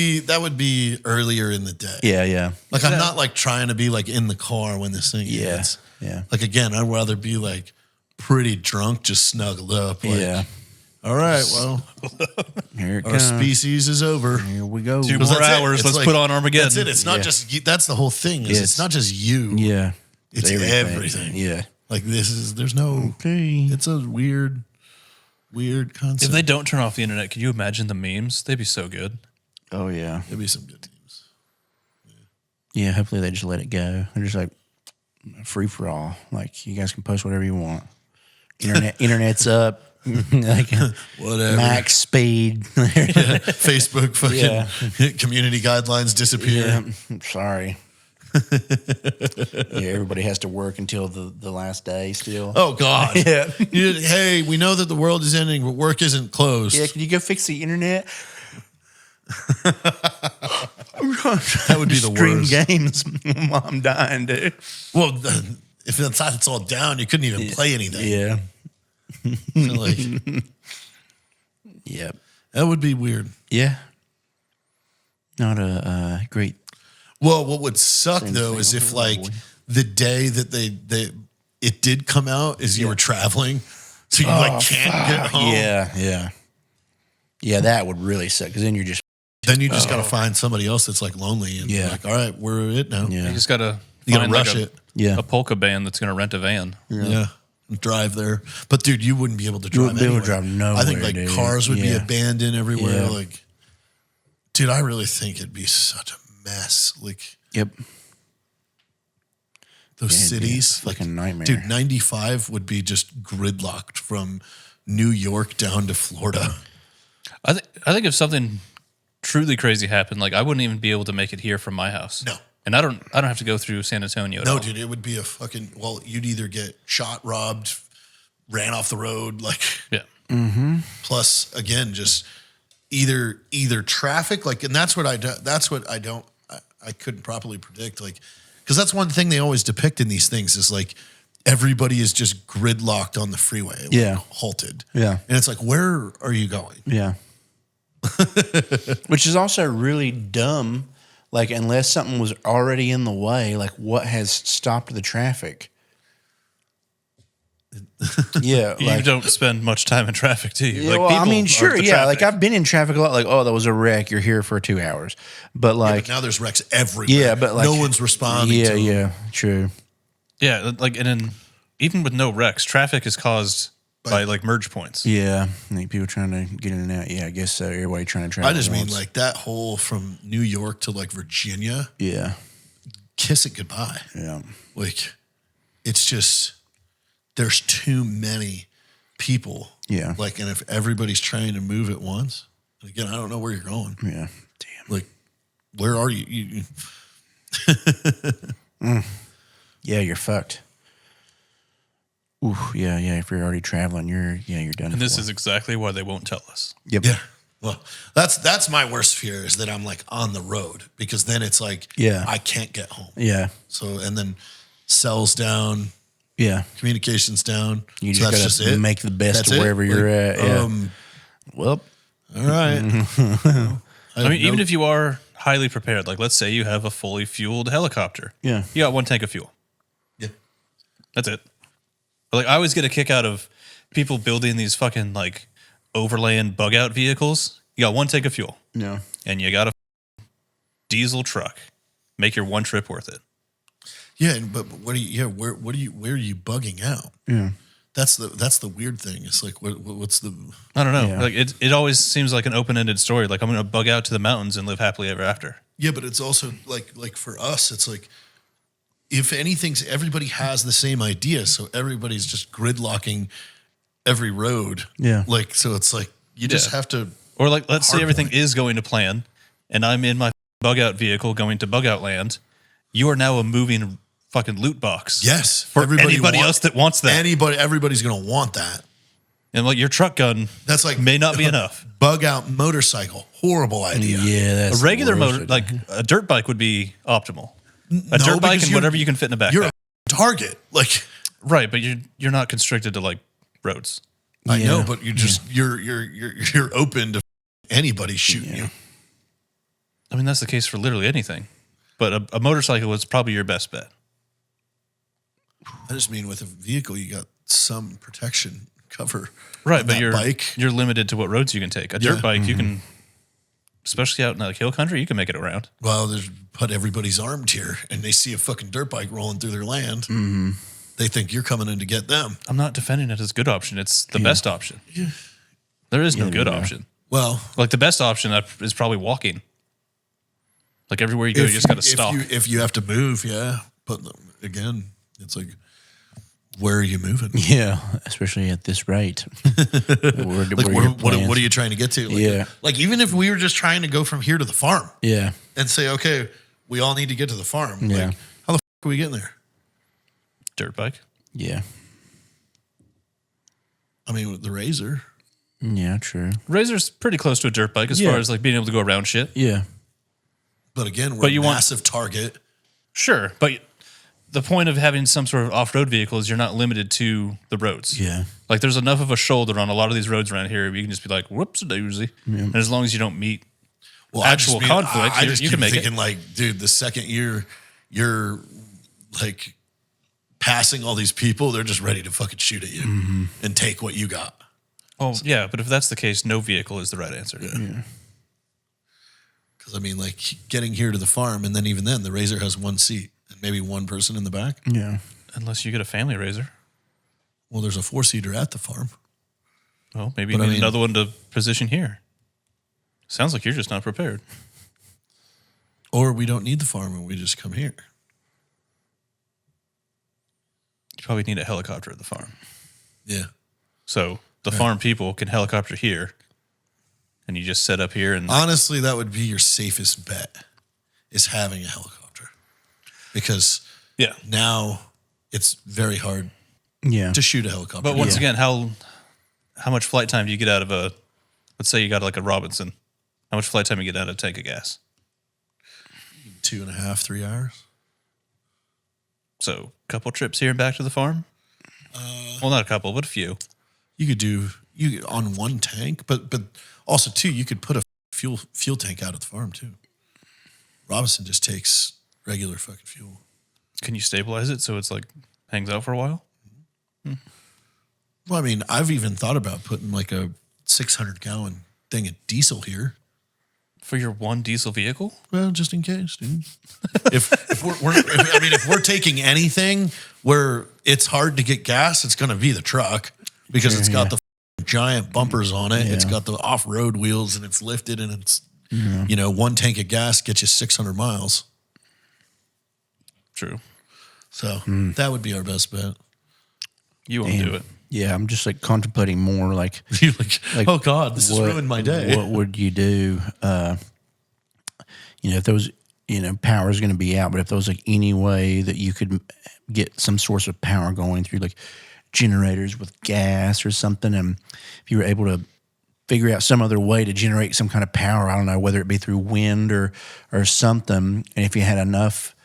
be earlier in the day. Yeah. Like I'm not like trying to be like in the car when this thing Yeah, hits. yeah. Like again, I'd rather be like pretty drunk, just snuggled up. Like, Yeah. All right, well, Here it our comes. species is over. Here we go. 2 Because more that's it. hours. It's Let's like- put on Armageddon. That's it. It's not Yeah. just you. That's the whole thing. Is Yes. It's not just you. Yeah. It's everything. Yeah. Like there's no. Okay. It's a weird concept. If they don't turn off the internet, can you imagine the memes? They'd be so good. Oh yeah. There'd be some good teams. Yeah. Hopefully they just let it go. They're just like free for all. Like you guys can post whatever you want. Internet's up. Like Whatever. max speed. Facebook fucking community guidelines disappear. Yeah, I'm sorry. Yeah, everybody has to work until the last day still. Oh God. Yeah. Hey, we know that the world is ending, but work isn't closed. Yeah, can you go fix the internet? That would be the Stream worst. games while I'm dying, dude. Well, if it's all down, you couldn't even play anything. Yeah. So, like, Yeah. that would be weird. Yeah. Not a great. Well, what would suck though thing is on if the like boy. the day that it did come out is you were traveling, so you like can't get home. Yeah. Yeah, that would really suck because then you're just. Then you just got to find somebody else that's like lonely and Yeah. like, all right, we're it now. Yeah. You just gotta You gotta find rush like it. Yeah. a polka band that's gonna rent a van. Yeah. Drive there. But dude, you wouldn't be able to You drive wouldn't be able to anywhere. drive I think nowhere, like dude. cars would be Yeah. abandoned everywhere. Yeah. Like, dude, I really think it'd be such a mess. Like Yep. those Yeah, it'd be a cities, like fucking nightmare. Dude, 95 would be just gridlocked from New York down to Florida. I think if something truly crazy happened, like I wouldn't even be able to make it here from my house. No. And I don't have to go through San Antonio at No, all. dude, it would be a fucking. Well, you'd either get shot, robbed, ran off the road, like. Yeah. Plus, again, just either traffic, like, and that's what I couldn't properly predict, like, because that's one thing they always depict in these things is like everybody is just gridlocked on the freeway, like, Yeah. halted, Yeah. and it's like, where are you going? Yeah. Which is also really dumb. Like, unless something was already in the way, like, what has stopped the traffic? Yeah. You Like, don't spend much time in traffic, do you? yeah, well, I people mean, are sure. the Yeah. Like, traffic. I've been in traffic a lot. Like, oh, that was a wreck. You're here for 2 hours. But, like, But now there's wrecks everywhere. yeah, but, like, no one's responding. Yeah. to them. Yeah. True. Yeah, like and then even with no wrecks, traffic is caused by like merge points. Yeah. I think people trying to get in and out. Yeah. I guess so. Everybody trying to travel. I just mean once. like that whole from New York to like Virginia, yeah. kiss it goodbye. Yeah. Like, it's just there's too many people. Yeah. Like, and if everybody's trying to move at once, and again, I don't know where you're going. Yeah. Damn. Like, where are you? Yeah. You're fucked. Ooh, yeah. If you're already traveling, you're done. And this for. is exactly why they won't tell us. Yep. Yeah. Well, that's my worst fear is that I'm like on the road because then it's like, Yeah. I can't get home. Yeah. So, and then cells down, Yeah. communications down. You So just gotta make the best of wherever you're at. Yeah. All Well, right. I mean, even if you are highly prepared, like let's say you have a fully fueled helicopter. Yeah. You got 1 tank of fuel. Yeah. That's it. But like I always get a kick out of people building these fucking like overland bug out vehicles. You got 1 tank of fuel no. and you got a diesel truck. Make your 1 trip worth it. Yeah, but what are you? Yeah, where are you bugging out? Yeah. That's the weird thing. It's like what's the? I don't know. Yeah. Like it always seems like an open-ended story. Like I'm going to bug out to the mountains and live happily ever after. Yeah, but it's also like for us, it's like if anything's everybody has the same idea, so everybody's just gridlocking every road. Yeah. like so it's like you just Yeah. have to. Or like let's say Hard everything point. is going to plan and I'm in my bug out vehicle going to bug out land. You are now a moving fucking loot box. Yes, For everybody anybody want- else that wants that. Everybody's gonna want that. And like your truck gun That's like may not be enough. Bug out motorcycle, horrible idea. Yeah, that's A regular the worst. motor, like a dirt bike, would be optimal. A No, dirt bike because and whatever you can fit in the backpack. You're a target. Like Right, but you're not constricted to like roads. I know, Yeah. but you're open to anybody shooting you. I mean, that's the case for literally anything. But a motorcycle is probably your best bet. I just mean with a vehicle, you got some protection cover. Right, on but that you're limited to what roads you can take. A dirt bike, you can, especially out in like hill country, you can make it around. Well, there's but everybody's armed here, and they see a fucking dirt bike rolling through their land. Mm-hmm. They think you're coming in to get them. I'm not defending it as a good option. It's the best option. There is no good option. Well, Like the best option is probably walking. Like everywhere you go, you just got to stop. If you have to move, yeah. But again, it's like, where are you moving? Yeah, especially at this rate. Where Like, your what plans? are you trying to get to? Like, Yeah. Like, even if we were just trying to go from here to the farm Yeah, and say, okay, we all need to get to the farm. Yeah. Like, how the fuck are we getting there? Dirt bike. yeah, I mean, with the Razor. yeah. True. Razor's pretty close to a dirt bike as Yeah. far as like being able to go around shit. Yeah, But again, we're But a you want- massive target. Sure, but the point of having some sort of off-road vehicle is you're not limited to the roads. yeah, Like there's enough of a shoulder on a lot of these roads around here where you can just be like, whoops a daisy. And as long as you don't meet Well, actual conflict, I just you keep can make thinking, it. like, dude, the second you're like passing all these people, they're just ready to fucking shoot at you and take what you got. Oh, yeah, but if that's the case, no vehicle is the right answer. Because I mean, like getting here to the farm, and then even then, the Razor has one seat and maybe one person in the back. yeah. Unless you get a family Razor. Well, there's a 4-seater at the farm. Well, maybe you But I need mean- another one to position here. Sounds like you're just not prepared. Or we don't need the farm and we just come here. You probably need a helicopter at the farm. Yeah. So the farm people can helicopter here, and you just set up here and Honestly, that would be your safest bet, is having a helicopter. Because yeah. now it's very hard Yeah. to shoot a helicopter. But once again, how much flight time do you get out of a? Let's say you got like a Robinson. How much flight time you get out of a tank of gas? 2.5, 3 hours. So a couple trips here and back to the farm. Well, not a couple, but a few. You could do on one tank, but also too, you could put a fuel tank out at the farm too. Robinson just takes regular fucking fuel. Can you stabilize it so it's like hangs out for a while? Well, I mean, I've even thought about putting like a 600-gallon thing of diesel here. For your one diesel vehicle? Well, just in case, dude. if we're taking anything where it's hard to get gas, it's going to be the truck because it's got the giant bumpers on it. It's got the off-road wheels and it's lifted and it's, one tank of gas gets you 600 miles. True. So that would be our best bet. You won't do it. Yeah, I'm just like contemplating more like You're like, oh God, this has what- ruined my day. What would you do? If there was, power is going to be out, but if there was like any way that you could get some source of power going through like generators with gas or something, and if you were able to figure out some other way to generate some kind of power, I don't know, whether it be through wind or something, and if you had enough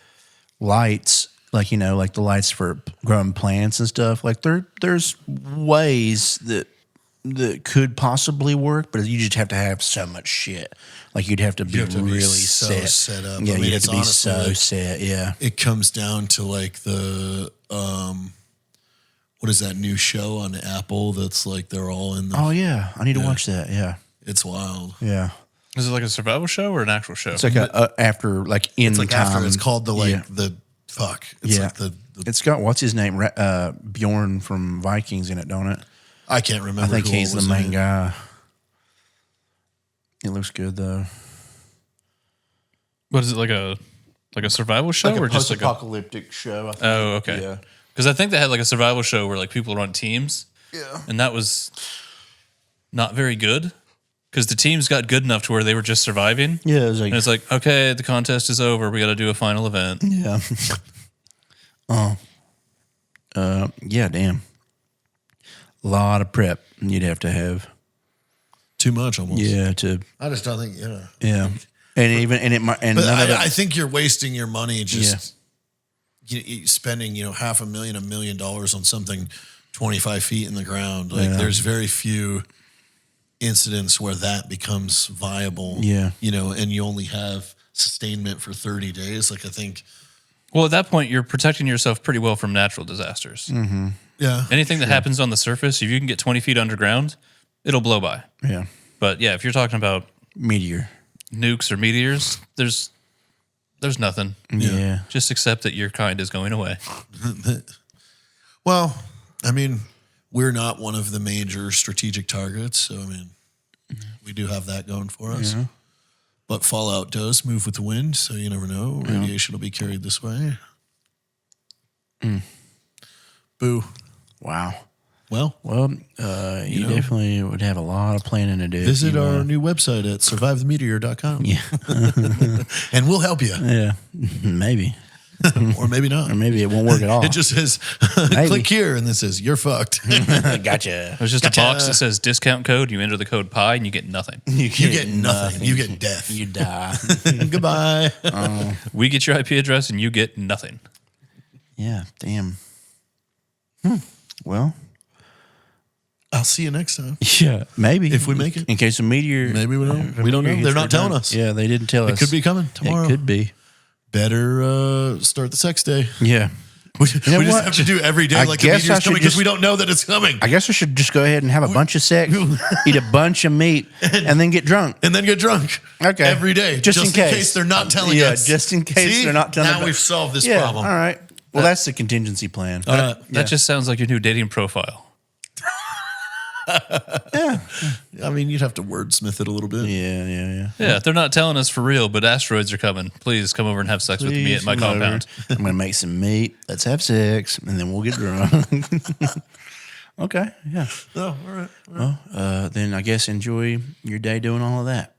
lights, like the lights for growing plants and stuff, like there's ways that could possibly work, but you just have to have so much shit. Like you'd have to be have to be really so set up. Yeah, I mean, you'd have it's to be honestly so like- set. Yeah, It comes down to like the what is that new show on Apple that's like they're all in the oh yeah, I need to watch that. Yeah, it's wild. yeah. Is it like a survival show or an actual show? It's like after like in It's like time. after it's called the Yeah. the fuck. It's Yeah. like the It's got what's his name, Bjorn from Vikings in it, don't it? I can't remember. I think who all he's the was in main it. guy. It looks good though. What is it, like a survival show or just like a? post-apocalyptic show. I think. Oh, okay. Yeah. Because I think they had like a survival show where like people run teams, Yeah. and that was not very good because the teams got good enough to where they were just surviving. Yeah, it was like, And it's like, okay, the contest is over. We got to do a final event. yeah. Yeah, damn. A lot of prep you'd have to have. Too much almost. Yeah, I just don't think, yeah. And it might, and But none of it. I think you're wasting your money just spending, $500,000, $1 million on something 25 feet in the ground. Like there's very few incidents where that becomes viable. Yeah. And you only have sustainment for 30 days. Like I think. Well, at that point, you're protecting yourself pretty well from natural disasters. Yeah. Anything that happens on the surface, if you can get 20 feet underground, it'll blow by. Yeah. But yeah, if you're talking about Meteor. nukes or meteors, there's nothing. Yeah. Just accept that your kind is going away. Well, I mean, we're not one of the major strategic targets. So, I mean, we do have that going for us. Yeah. But Fallout does move with the wind, so you never know. Radiation will be carried this way. Boo. Wow. Well, Well, you definitely would have a lot of planning to do. visit our new website at survivethemeteor.com. Yeah. And we'll help you. Yeah. Maybe. Or maybe not. Or maybe it won't work at all. It just says, click here, and it says, you're fucked. Gotcha. There's just a box that says discount code. You enter the code PI and you get nothing. You get nothing. You get death. You die. Goodbye. We get your IP address and you get nothing. Yeah. Damn. Well. I'll see you next time. Yeah. Maybe. If we make it. In case a meteor. Maybe we don't. We don't know. They're not telling us. Yeah, they didn't tell us. It could be coming tomorrow. It could be. Better start the sex day. Yeah. We know just what? have to do every day I like the guess meteor's I should coming because just- we don't know that it's coming. I guess I should just go ahead and have a bunch of sex, eat a bunch of meat, and then get drunk. And then get drunk. Okay. Every day. Just in case. they're not telling Yeah, us. just in case See? they're not telling Now us. we've solved this Yeah. problem. All right. Well, that's the contingency plan. That just sounds like your new dating profile. I mean, you'd have to wordsmith it a little bit. Yeah. Yeah, they're not telling us for real, but asteroids are coming. Please come over and have sex with me at my Please come over. compound. I'm going to make some meat. Let's have sex, and then we'll get drunk. Okay. Yeah. Oh, all right. Well, then I guess enjoy your day doing all of that.